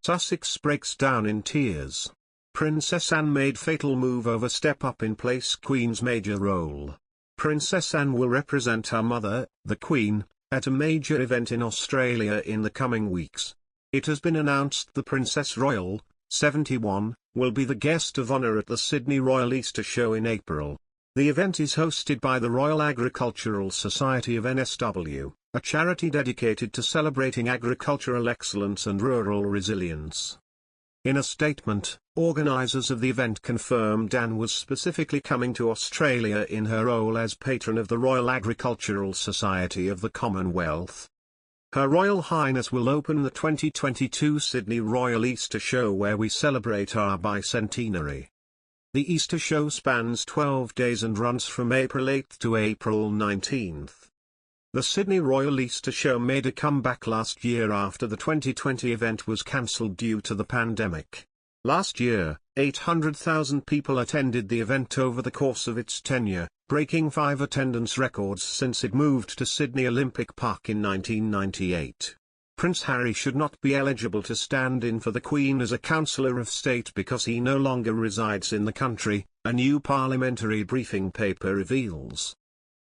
Sussex breaks down in tears. Princess Anne made fatal move over step-up in place Queen's major role. Princess Anne will represent her mother, the Queen, at a major event in Australia in the coming weeks. It has been announced the Princess Royal, 71, will be the guest of honour at the Sydney Royal Easter Show in April. The event is hosted by the Royal Agricultural Society of NSW, a charity dedicated to celebrating agricultural excellence and rural resilience. In a statement, organisers of the event confirmed Anne was specifically coming to Australia in her role as patron of the Royal Agricultural Society of the Commonwealth. Her Royal Highness will open the 2022 Sydney Royal Easter Show, where we celebrate our Bicentenary. The Easter Show spans 12 days and runs from April 8 to April 19. The Sydney Royal Easter Show made a comeback last year after the 2020 event was cancelled due to the pandemic. Last year, 800,000 people attended the event over the course of its tenure, breaking 5 attendance records since it moved to Sydney Olympic Park in 1998. Prince Harry should not be eligible to stand in for the Queen as a Councillor of State because he no longer resides in the country, a new parliamentary briefing paper reveals.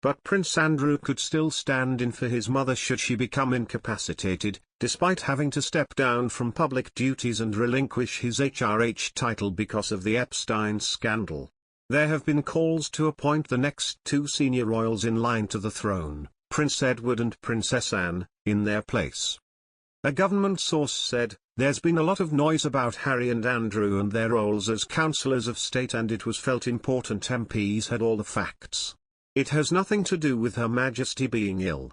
But Prince Andrew could still stand in for his mother should she become incapacitated, despite having to step down from public duties and relinquish his HRH title because of the Epstein scandal. There have been calls to appoint the next 2 senior royals in line to the throne, Prince Edward and Princess Anne, in their place. A government source said, "There's been a lot of noise about Harry and Andrew and their roles as councillors of state, and it was felt important MPs had all the facts. It has nothing to do with Her Majesty being ill."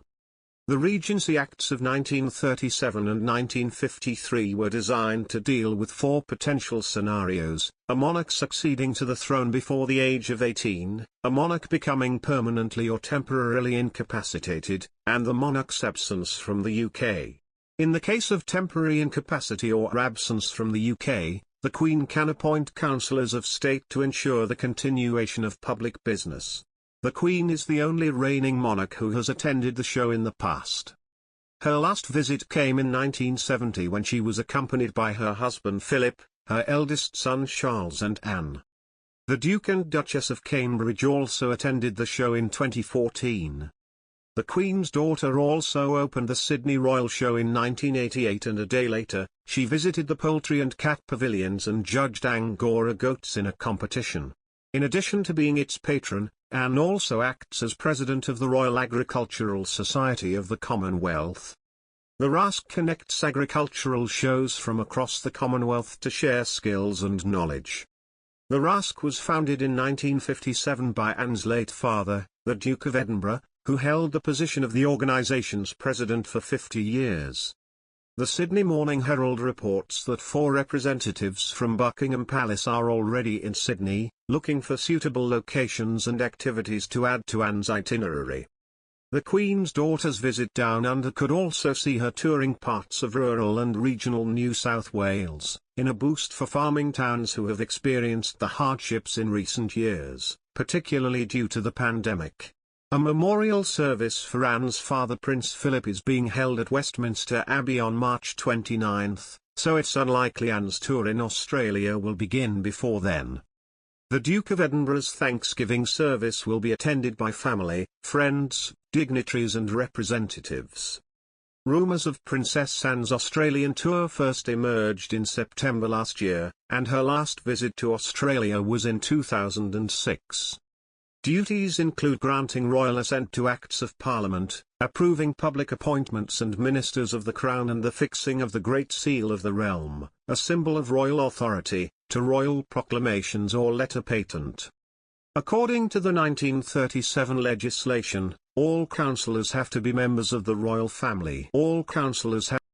The Regency Acts of 1937 and 1953 were designed to deal with 4 potential scenarios: a monarch succeeding to the throne before the age of 18, a monarch becoming permanently or temporarily incapacitated, and the monarch's absence from the UK. In the case of temporary incapacity or absence from the UK, the Queen can appoint councillors of state to ensure the continuation of public business. The Queen is the only reigning monarch who has attended the show in the past. Her last visit came in 1970 when she was accompanied by her husband Philip, her eldest son Charles and Anne. The Duke and Duchess of Cambridge also attended the show in 2014. The Queen's daughter also opened the Sydney Royal Show in 1988, and a day later, she visited the poultry and cat pavilions and judged Angora goats in a competition. In addition to being its patron, Anne also acts as president of the Royal Agricultural Society of the Commonwealth. The RASC connects agricultural shows from across the Commonwealth to share skills and knowledge. The RASC was founded in 1957 by Anne's late father, the Duke of Edinburgh, who held the position of the organisation's president for 50 years. The Sydney Morning Herald reports that 4 representatives from Buckingham Palace are already in Sydney, looking for suitable locations and activities to add to Anne's itinerary. The Queen's daughter's visit down under could also see her touring parts of rural and regional New South Wales, in a boost for farming towns who have experienced the hardships in recent years, particularly due to the pandemic. A memorial service for Anne's father Prince Philip is being held at Westminster Abbey on March 29, so it's unlikely Anne's tour in Australia will begin before then. The Duke of Edinburgh's Thanksgiving service will be attended by family, friends, dignitaries and representatives. Rumours of Princess Anne's Australian tour first emerged in September last year, and her last visit to Australia was in 2006. Duties include granting royal assent to Acts of Parliament, approving public appointments and ministers of the Crown, and the fixing of the Great Seal of the Realm, a symbol of royal authority, to royal proclamations or letter patent. According to the 1937 legislation, all councillors have to be members of the royal family. All councillors have